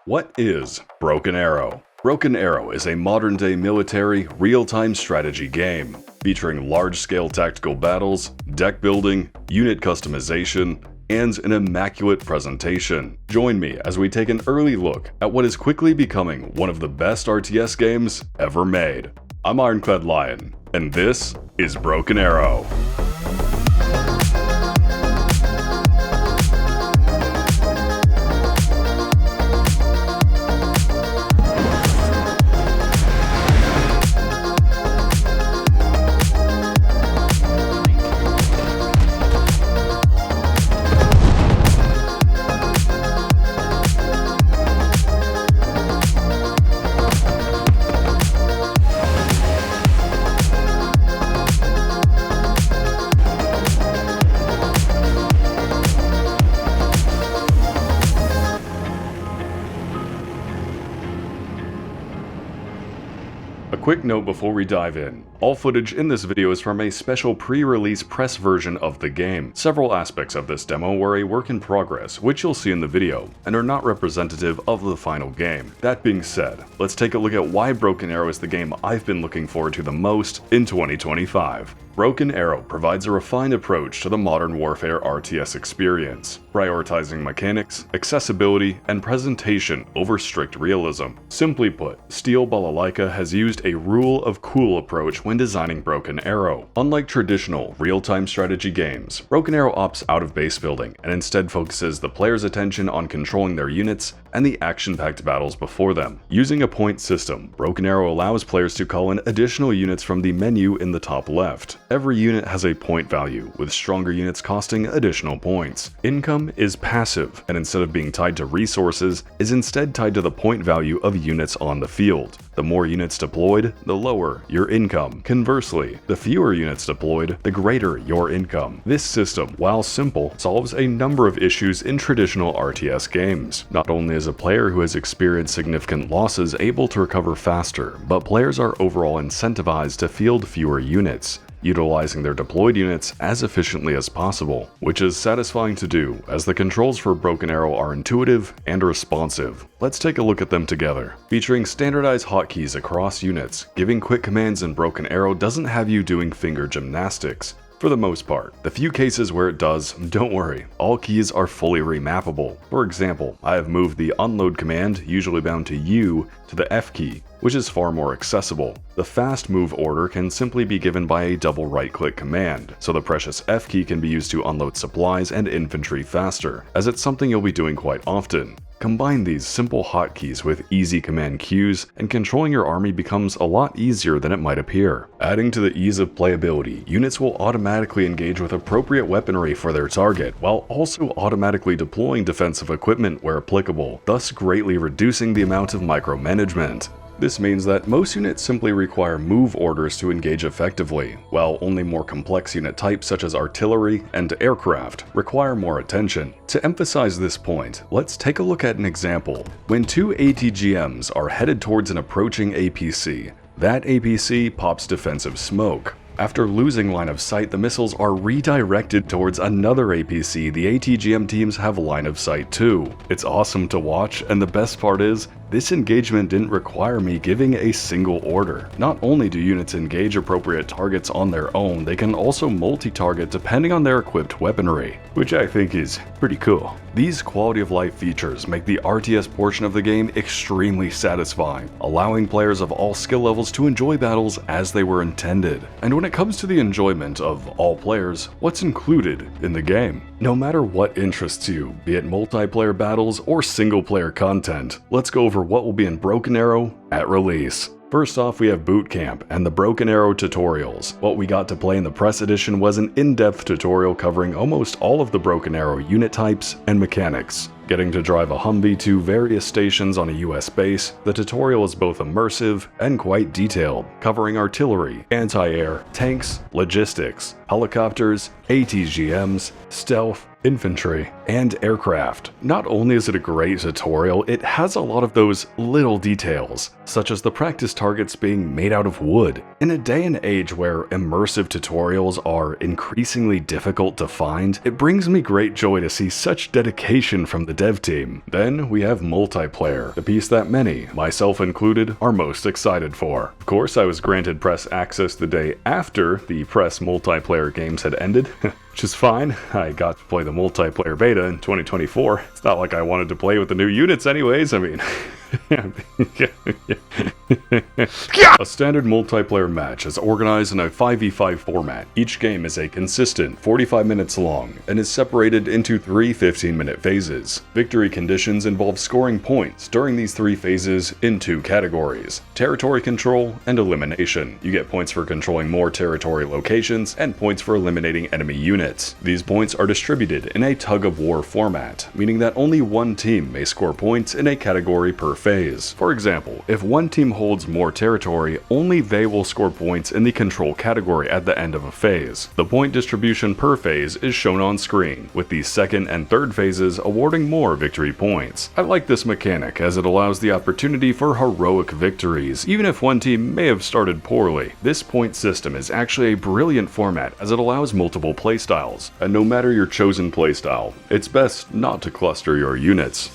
What is Broken Arrow? Broken Arrow is a modern-day military, real-time strategy game, featuring large-scale tactical battles, deck building, unit customization, and an immaculate presentation. Join me as we take an early look at what is quickly becoming one of the best RTS games ever made. I'm IroncladLion, and this is Broken Arrow. A quick note before we dive in. All footage in this video is from a special pre-release press version of the game. Several aspects of this demo were a work in progress, which you'll see in the video, and are not representative of the final game. That being said, let's take a look at why Broken Arrow is the game I've been looking forward to the most in 2025. Broken Arrow provides a refined approach to the modern warfare RTS experience, prioritizing mechanics, accessibility, and presentation over strict realism. Simply put, Steel Balalaika has used a rule of cool approach when designing Broken Arrow. Unlike traditional real-time strategy games, Broken Arrow opts out of base building and instead focuses the player's attention on controlling their units and the action-packed battles before them. Using a point system, Broken Arrow allows players to call in additional units from the menu in the top left. Every unit has a point value, with stronger units costing additional points. Income is passive, and instead of being tied to resources, is instead tied to the point value of units on the field. The more units deployed, the lower your income. Conversely, the fewer units deployed, the greater your income. This system, while simple, solves a number of issues in traditional RTS games. Not only is a player who has experienced significant losses able to recover faster, but players are overall incentivized to field fewer units, utilizing their deployed units as efficiently as possible, which is satisfying to do as the controls for Broken Arrow are intuitive and responsive. Let's take a look at them together. Featuring standardized hotkeys across units, giving quick commands in Broken Arrow doesn't have you doing finger gymnastics. For the most part. The few cases where it does, don't worry, all keys are fully remappable. For example, I have moved the unload command, usually bound to U, to the F key, which is far more accessible. The fast move order can simply be given by a double right-click command, so the precious F key can be used to unload supplies and infantry faster, as it's something you'll be doing quite often. Combine these simple hotkeys with easy command cues, and controlling your army becomes a lot easier than it might appear. Adding to the ease of playability, units will automatically engage with appropriate weaponry for their target, while also automatically deploying defensive equipment where applicable, thus greatly reducing the amount of micromanagement. This means that most units simply require move orders to engage effectively, while only more complex unit types such as artillery and aircraft require more attention. To emphasize this point, let's take a look at an example. When two ATGMs are headed towards an approaching APC, that APC pops defensive smoke. After losing line of sight, the missiles are redirected towards another APC. The ATGM teams have line of sight too. It's awesome to watch, and the best part is, this engagement didn't require me giving a single order. Not only do units engage appropriate targets on their own, they can also multi-target depending on their equipped weaponry, which I think is pretty cool. These quality of life features make the RTS portion of the game extremely satisfying, allowing players of all skill levels to enjoy battles as they were intended. And when it comes to the enjoyment of all players, what's included in the game? No matter what interests you, be it multiplayer battles or single-player content, let's go over what will be in Broken Arrow at release. First off, we have Boot Camp and the Broken Arrow tutorials. What we got to play in the press edition was an in-depth tutorial covering almost all of the Broken Arrow unit types and mechanics. Getting to drive a Humvee to various stations on a US base, the tutorial is both immersive and quite detailed, covering artillery, anti-air, tanks, logistics, helicopters, ATGMs, stealth, infantry, and aircraft. Not only is it a great tutorial, it has a lot of those little details, such as the practice targets being made out of wood. In a day and age where immersive tutorials are increasingly difficult to find, it brings me great joy to see such dedication from the the dev team. Then we have multiplayer, the piece that many, myself included, are most excited for. Of course, I was granted press access the day after the press multiplayer games had ended, which is fine. I got to play the multiplayer beta in 2024. It's not like I wanted to play with the new units anyways, I mean... A standard multiplayer match is organized in a 5v5 format. Each game is a consistent 45 minutes long and is separated into 3 15-minute phases. Victory conditions involve scoring points during these 3 phases in 2 categories: territory control and elimination. You get points for controlling more territory locations and points for eliminating enemy units. These points are distributed in a tug-of-war format, meaning that only one team may score points in a category per phase. For example, if one team holds more territory, only they will score points in the control category at the end of a phase. The point distribution per phase is shown on screen, with the second and third phases awarding more victory points. I like this mechanic as it allows the opportunity for heroic victories, even if one team may have started poorly. This point system is actually a brilliant format as it allows multiple playstyles, and no matter your chosen playstyle, it's best not to cluster your units.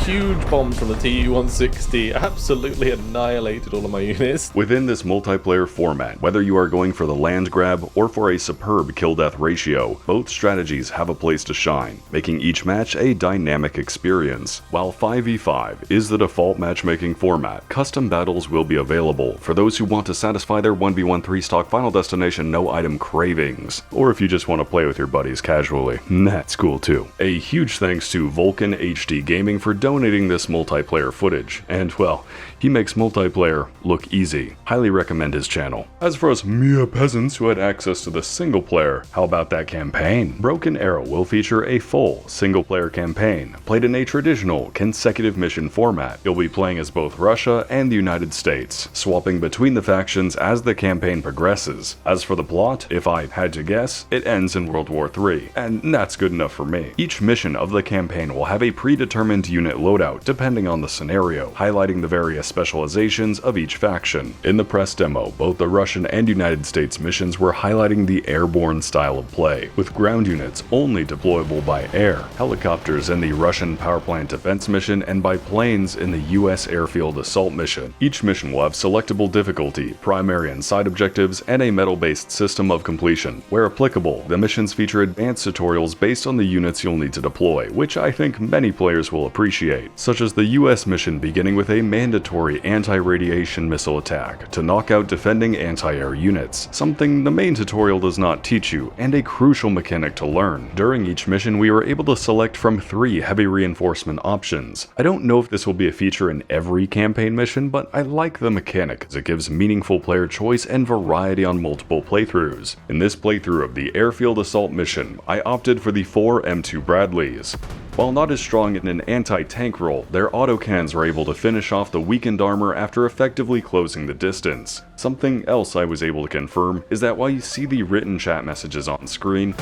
Huge bomb from the TU-160, absolutely annihilated all of my units. Within this multiplayer format, whether you are going for the land grab or for a superb kill-death ratio, both strategies have a place to shine, making each match a dynamic experience. While 5v5 is the default matchmaking format, custom battles will be available for those who want to satisfy their 1v1 3-stock Final Destination no-item cravings, or if you just want to play with your buddies casually, that's cool too. A huge thanks to Vulcan HD Gaming for donating this multiplayer footage, and well, he makes multiplayer look easy. Highly recommend his channel. As for us mere peasants who had access to the single player, how about that campaign? Broken Arrow will feature a full single player campaign, played in a traditional consecutive mission format. You'll be playing as both Russia and the United States, swapping between the factions as the campaign progresses. As for the plot, if I had to guess, it ends in World War III, and that's good enough for me. Each mission of the campaign will have a predetermined unit loadout depending on the scenario, highlighting the various specializations of each faction. In the press demo, both the Russian and United States missions were highlighting the airborne style of play, with ground units only deployable by air, helicopters in the Russian power plant defense mission, and by planes in the US airfield assault mission. Each mission will have selectable difficulty, primary and side objectives, and a medal-based system of completion. Where applicable, the missions feature advanced tutorials based on the units you'll need to deploy, which I think many players will appreciate, such as the US mission beginning with a mandatory anti-radiation missile attack to knock out defending anti-air units, something the main tutorial does not teach you, and a crucial mechanic to learn. During each mission, we were able to select from 3 heavy reinforcement options. I don't know if this will be a feature in every campaign mission, but I like the mechanic as it gives meaningful player choice and variety on multiple playthroughs. In this playthrough of the airfield assault mission, I opted for the 4 M2 Bradleys. While not as strong in an anti-tank role, their autocannons are able to finish off the weakened armor after effectively closing the distance. Something else I was able to confirm is that while you see the written chat messages on screen,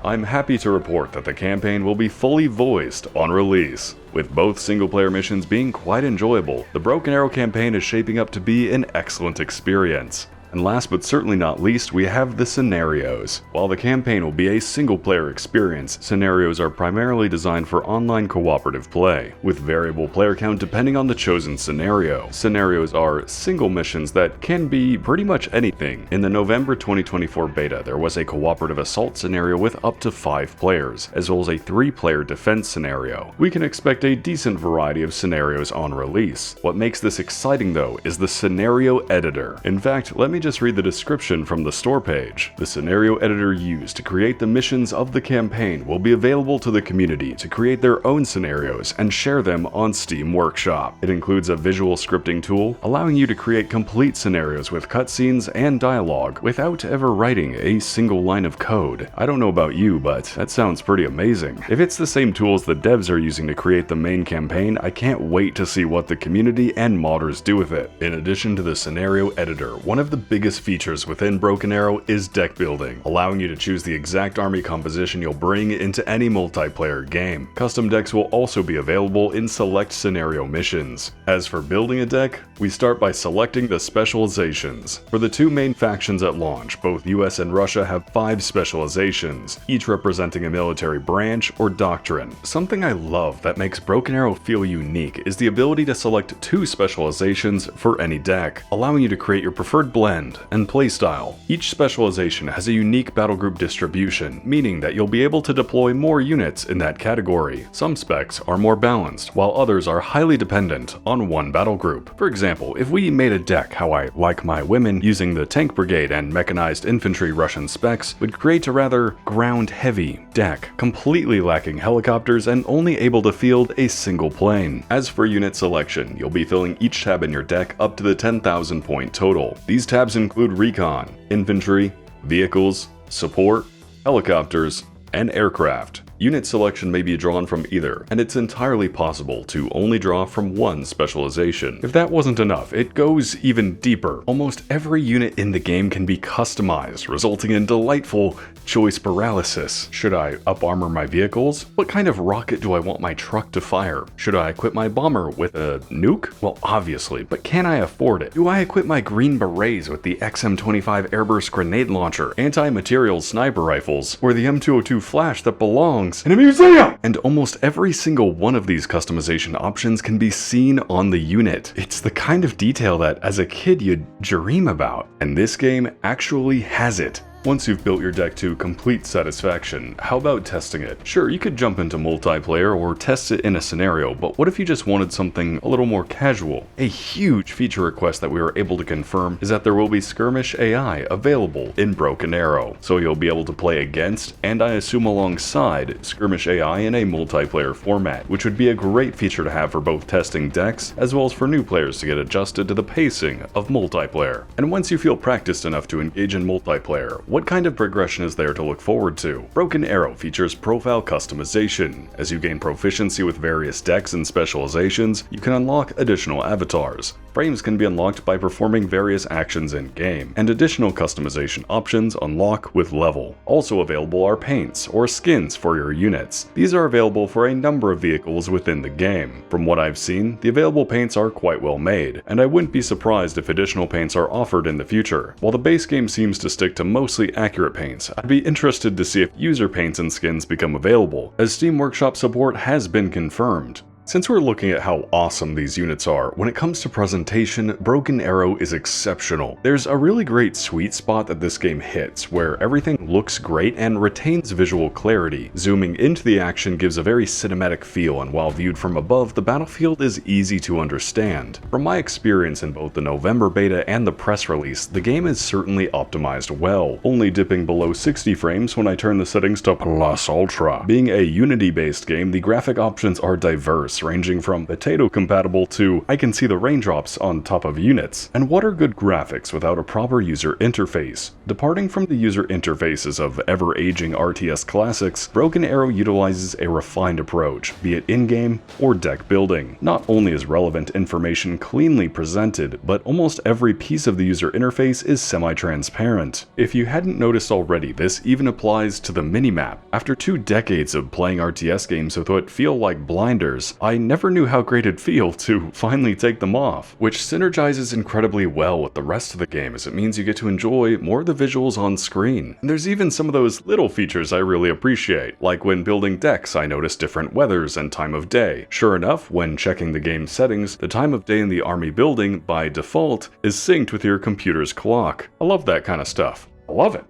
I'm happy to report that the campaign will be fully voiced on release. With both single-player missions being quite enjoyable, the Broken Arrow campaign is shaping up to be an excellent experience. And last but certainly not least, we have the scenarios. While the campaign will be a single-player experience, scenarios are primarily designed for online cooperative play, with variable player count depending on the chosen scenario. Scenarios are single missions that can be pretty much anything. In the November 2024 beta, there was a cooperative assault scenario with up to 5 players, as well as a 3-player defense scenario. We can expect a decent variety of scenarios on release. What makes this exciting though is the scenario editor. In fact, let me just read the description from the store page. The scenario editor used to create the missions of the campaign will be available to the community to create their own scenarios and share them on Steam Workshop. It includes a visual scripting tool, allowing you to create complete scenarios with cutscenes and dialogue without ever writing a single line of code. I don't know about you, but that sounds pretty amazing. If it's the same tools the devs are using to create the main campaign, I can't wait to see what the community and modders do with it. In addition to the scenario editor, one of the biggest features within Broken Arrow is deck building, allowing you to choose the exact army composition you'll bring into any multiplayer game. Custom decks will also be available in select scenario missions. As for building a deck, We start by selecting the specializations. For the two main factions at launch, both US and Russia have 5 specializations, each representing a military branch or doctrine. Something I love that makes Broken Arrow feel unique is the ability to select 2 specializations for any deck, allowing you to create your preferred blend and playstyle. Each specialization has a unique battle group distribution, meaning that you'll be able to deploy more units in that category. Some specs are more balanced, while others are highly dependent on one battle group. For example, if we made a deck how I like my women using the Tank Brigade and Mechanized Infantry Russian specs, would create a rather ground-heavy deck, completely lacking helicopters and only able to field a single plane. As for unit selection, you'll be filling each tab in your deck up to the 10,000 point total. These tabs include Recon, Infantry, Vehicles, Support, Helicopters, and Aircraft. Unit selection may be drawn from either, and it's entirely possible to only draw from one specialization. If that wasn't enough, it goes even deeper. Almost every unit in the game can be customized, resulting in delightful choice paralysis. Should I up-armor my vehicles? What kind of rocket do I want my truck to fire? Should I equip my bomber with a nuke? Well, obviously, but can I afford it? Do I equip my Green Berets with the XM25 Airburst Grenade Launcher, anti-material sniper rifles, or the M202 Flash that belongs in a museum? And almost every single one of these customization options can be seen on the unit. It's the kind of detail that, as a kid, you'd dream about, and this game actually has it. Once you've built your deck to complete satisfaction, how about testing it? Sure, you could jump into multiplayer or test it in a scenario, but what if you just wanted something a little more casual? A huge feature request that we were able to confirm is that there will be skirmish AI available in Broken Arrow, so you'll be able to play against, and I assume alongside, skirmish AI in a multiplayer format, which would be a great feature to have for both testing decks, as well as for new players to get adjusted to the pacing of multiplayer. And once you feel practiced enough to engage in multiplayer, what kind of progression is there to look forward to? Broken Arrow features profile customization. As you gain proficiency with various decks and specializations, you can unlock additional avatars. Frames can be unlocked by performing various actions in-game, and additional customization options unlock with level. Also available are paints or skins for your units. These are available for a number of vehicles within the game. From what I've seen, the available paints are quite well made, and I wouldn't be surprised if additional paints are offered in the future. While the base game seems to stick to mostly accurate paints, I'd be interested to see if user paints and skins become available, as Steam Workshop support has been confirmed. Since we're looking at how awesome these units are, when it comes to presentation, Broken Arrow is exceptional. There's a really great sweet spot that this game hits, where everything looks great and retains visual clarity. Zooming into the action gives a very cinematic feel, and while viewed from above, the battlefield is easy to understand. From my experience in both the November beta and the press release, the game is certainly optimized well, only dipping below 60 frames when I turn the settings to Plus Ultra. Being a Unity-based game, the graphic options are diverse, ranging from potato compatible to I can see the raindrops on top of units. And what are good graphics without a proper user interface? Departing from the user interfaces of ever-aging RTS classics, Broken Arrow utilizes a refined approach, be it in-game or deck building. Not only is relevant information cleanly presented, but almost every piece of the user interface is semi-transparent. If you hadn't noticed already, this even applies to the minimap. After 2 decades of playing RTS games with what feel like blinders, I never knew how great it'd feel to finally take them off, which synergizes incredibly well with the rest of the game, as it means you get to enjoy more of the visuals on screen. And there's even some of those little features I really appreciate, like when building decks I notice different weathers and time of day. Sure enough, when checking the game's settings, the time of day in the army building, by default, is synced with your computer's clock. I love that kind of stuff. I love it.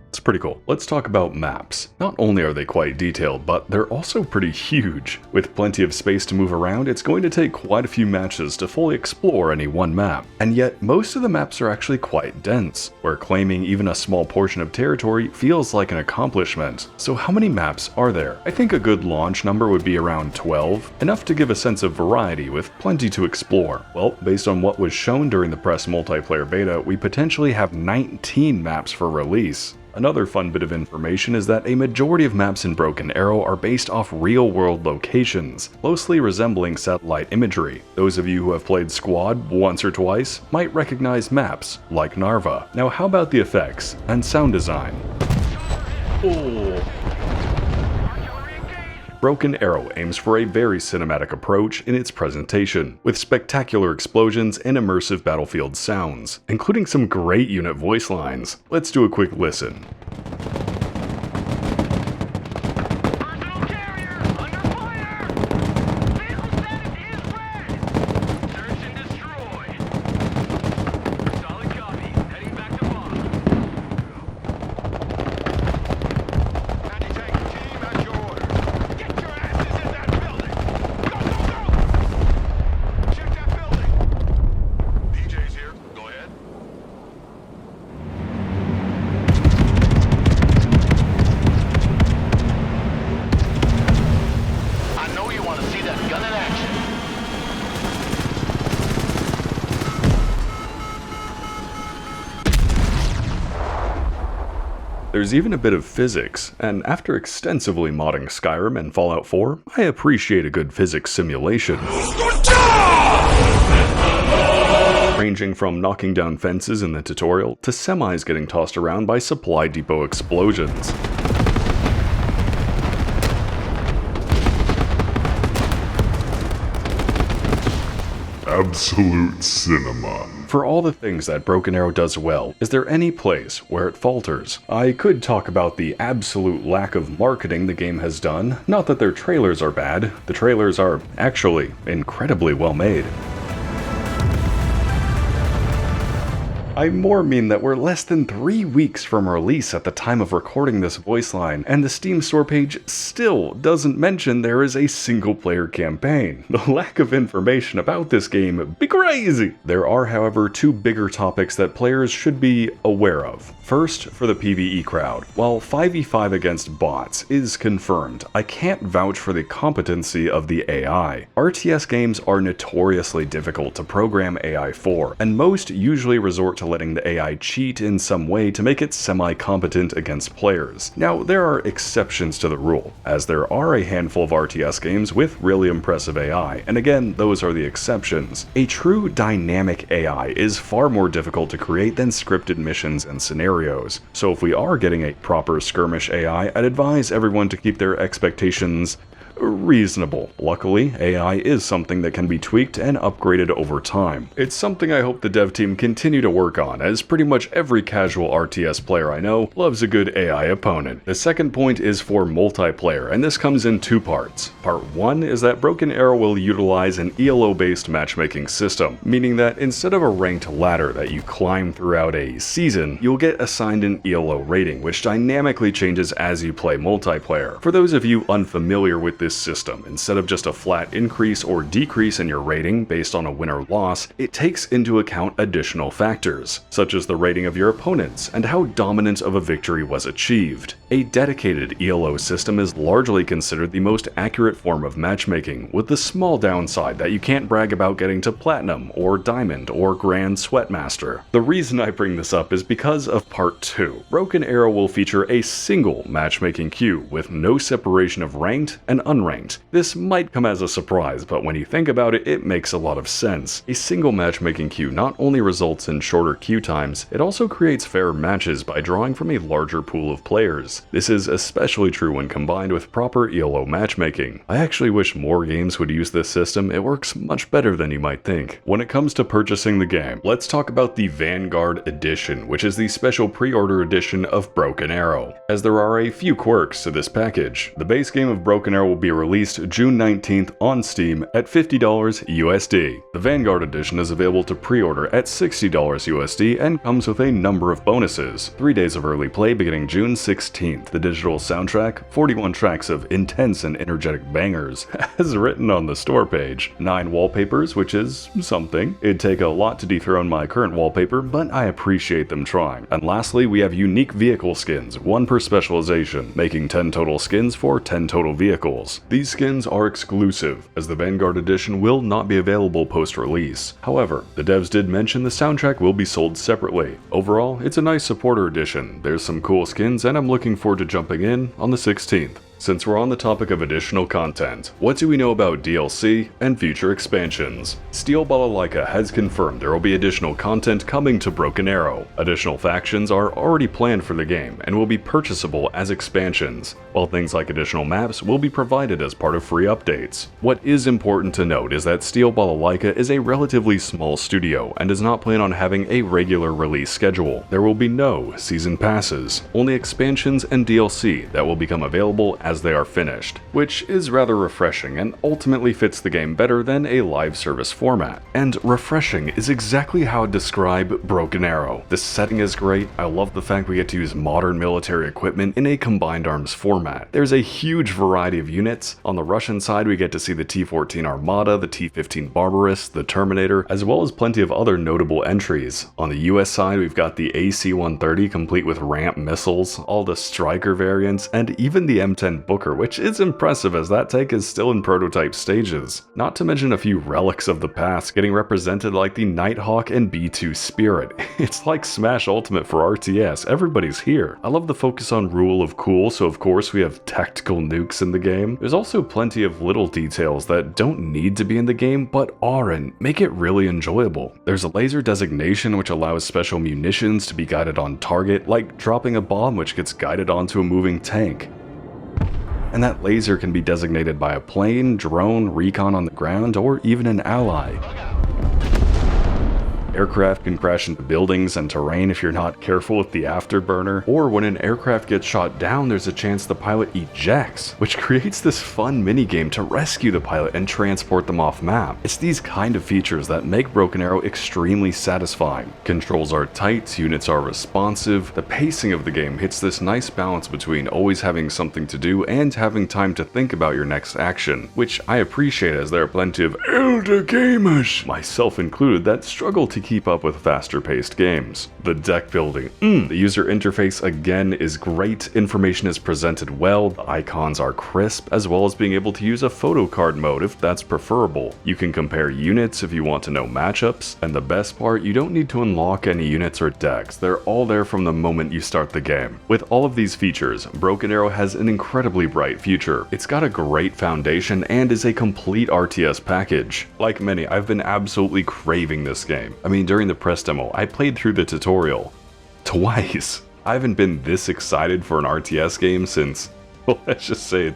It's pretty cool. Let's talk about maps. Not only are they quite detailed, but they're also pretty huge. With plenty of space to move around, it's going to take quite a few matches to fully explore any one map. And yet, most of the maps are actually quite dense, where claiming even a small portion of territory feels like an accomplishment. So how many maps are there? I think a good launch number would be around 12, enough to give a sense of variety with plenty to explore. Well, based on what was shown during the press multiplayer beta, we potentially have 19 maps for release. Another fun bit of information is that a majority of maps in Broken Arrow are based off real-world locations, closely resembling satellite imagery. Those of you who have played Squad once or twice might recognize maps like Narva. Now how about the effects and sound design? Oh. Broken Arrow aims for a very cinematic approach in its presentation, with spectacular explosions and immersive battlefield sounds, including some great unit voice lines. Let's do a quick listen. There's even a bit of physics, and after extensively modding Skyrim and Fallout 4, I appreciate a good physics simulation. Ranging from knocking down fences in the tutorial to semis getting tossed around by supply depot explosions. Absolute cinema. For all the things that Broken Arrow does well, is there any place where it falters? I could talk about the absolute lack of marketing the game has done. Not that their trailers are bad, the trailers are actually incredibly well made. I more mean that we're less than 3 weeks from release at the time of recording this voice line, and the Steam store page still doesn't mention there is a single-player campaign. The lack of information about this game be crazy! There are, however, 2 bigger topics that players should be aware of. First, for the PvE crowd. While 5v5 against bots is confirmed, I can't vouch for the competency of the AI. RTS games are notoriously difficult to program AI for, and most usually resort to letting the AI cheat in some way to make it semi-competent against players. Now, there are exceptions to the rule, as there are a handful of RTS games with really impressive AI, and again, those are the exceptions. A true dynamic AI is far more difficult to create than scripted missions and scenarios, so if we are getting a proper skirmish AI, I'd advise everyone to keep their expectations reasonable. Luckily, AI is something that can be tweaked and upgraded over time. It's something I hope the dev team continue to work on, as pretty much every casual RTS player I know loves a good AI opponent. The second point is for multiplayer, and this comes in 2 parts. Part 1 is that Broken Arrow will utilize an ELO-based matchmaking system, meaning that instead of a ranked ladder that you climb throughout a season, you'll get assigned an ELO rating, which dynamically changes as you play multiplayer. For those of you unfamiliar with this system, instead of just a flat increase or decrease in your rating based on a win or loss, it takes into account additional factors, such as the rating of your opponents and how dominant of a victory was achieved. A dedicated ELO system is largely considered the most accurate form of matchmaking, with the small downside that you can't brag about getting to Platinum or Diamond or Grand Sweatmaster. The reason I bring this up is because of Part 2. Broken Arrow will feature a single matchmaking queue with no separation of ranked and unranked. This might come as a surprise, but when you think about it, it makes a lot of sense. A single matchmaking queue not only results in shorter queue times, it also creates fair matches by drawing from a larger pool of players. This is especially true when combined with proper ELO matchmaking. I actually wish more games would use this system. It works much better than you might think. When it comes to purchasing the game, let's talk about the Vanguard Edition, which is the special pre-order edition of Broken Arrow, as there are a few quirks to this package. The base game of Broken Arrow will be released June 19th on Steam at $50 USD. The Vanguard Edition is available to pre-order at $60 USD and comes with a number of bonuses. 3 days of early play beginning June 16th. The digital soundtrack, 41 tracks of intense and energetic bangers, as written on the store page. 9 wallpapers, which is something. It'd take a lot to dethrone my current wallpaper, but I appreciate them trying. And lastly, we have unique vehicle skins, 1 per specialization, making 10 total skins for 10 total vehicles. These skins are exclusive, as the Vanguard Edition will not be available post-release. However, the devs did mention the soundtrack will be sold separately. Overall, it's a nice supporter edition. There's some cool skins, and I'm looking forward to jumping in on the 16th. Since we're on the topic of additional content, what do we know about DLC and future expansions? Steel Balalaika has confirmed there will be additional content coming to Broken Arrow. Additional factions are already planned for the game and will be purchasable as expansions, while things like additional maps will be provided as part of free updates. What is important to note is that Steel Balalaika is a relatively small studio and does not plan on having a regular release schedule. There will be no season passes, only expansions and DLC that will become available as they are finished, which is rather refreshing and ultimately fits the game better than a live service format. And refreshing is exactly how I'd describe Broken Arrow. The setting is great. I love the fact we get to use modern military equipment in a combined arms format. There's a huge variety of units. On the Russian side, we get to see the T-14 Armada, the T-15 Barbarous, the Terminator, as well as plenty of other notable entries. On the US side, we've got the AC-130 complete with ramp missiles, all the Striker variants, and even the M10 Booker, which is impressive as that tank is still in prototype stages. Not to mention a few relics of the past getting represented like the Nighthawk and B2 Spirit. It's like Smash Ultimate for RTS, everybody's here. I love the focus on rule of cool, so of course we have tactical nukes in the game. There's also plenty of little details that don't need to be in the game but are and make it really enjoyable. There's a laser designation which allows special munitions to be guided on target, like dropping a bomb which gets guided onto a moving tank. And that laser can be designated by a plane, drone, recon on the ground, or even an ally. Aircraft can crash into buildings and terrain if you're not careful with the afterburner, or when an aircraft gets shot down, there's a chance the pilot ejects, which creates this fun minigame to rescue the pilot and transport them off map. It's these kind of features that make Broken Arrow extremely satisfying. Controls are tight, units are responsive, the pacing of the game hits this nice balance between always having something to do and having time to think about your next action, which I appreciate as there are plenty of elder gamers, myself included, that struggle to keep up with faster paced games. The deck building, the user interface again is great, information is presented well, the icons are crisp, as well as being able to use a photo card mode if that's preferable. You can compare units if you want to know matchups, and the best part, you don't need to unlock any units or decks, they're all there from the moment you start the game. With all of these features, Broken Arrow has an incredibly bright future. It's got a great foundation and is a complete RTS package. Like many, I've been absolutely craving this game. I mean, during the press demo, I played through the tutorial twice. I haven't been this excited for an RTS game since, well, let's just say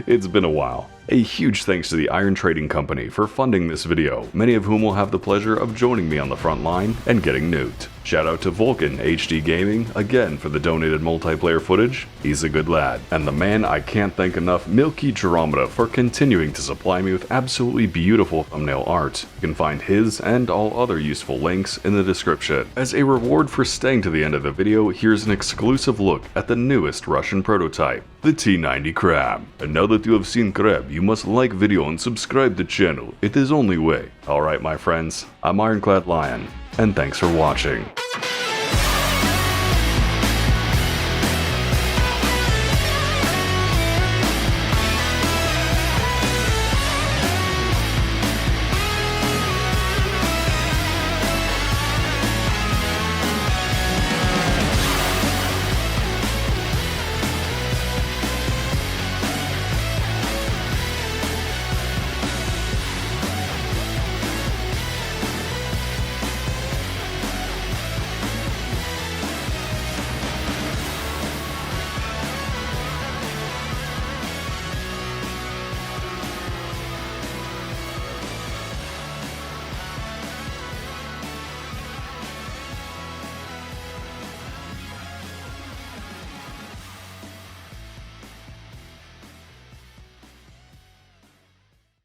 it's been a while. A huge thanks to the Iron Trading Company for funding this video, many of whom will have the pleasure of joining me on the front line and getting nuked. Shout out to Vulcan HD Gaming, again for the donated multiplayer footage, he's a good lad. And the man I can't thank enough, Milky Gerometer, for continuing to supply me with absolutely beautiful thumbnail art. You can find his and all other useful links in the description. As a reward for staying to the end of the video, here's an exclusive look at the newest Russian prototype, the T90 Crab. And now that you have seen Crab, you must like video and subscribe to channel, it is only way. Alright my friends, I'm IroncladLion, and thanks for watching.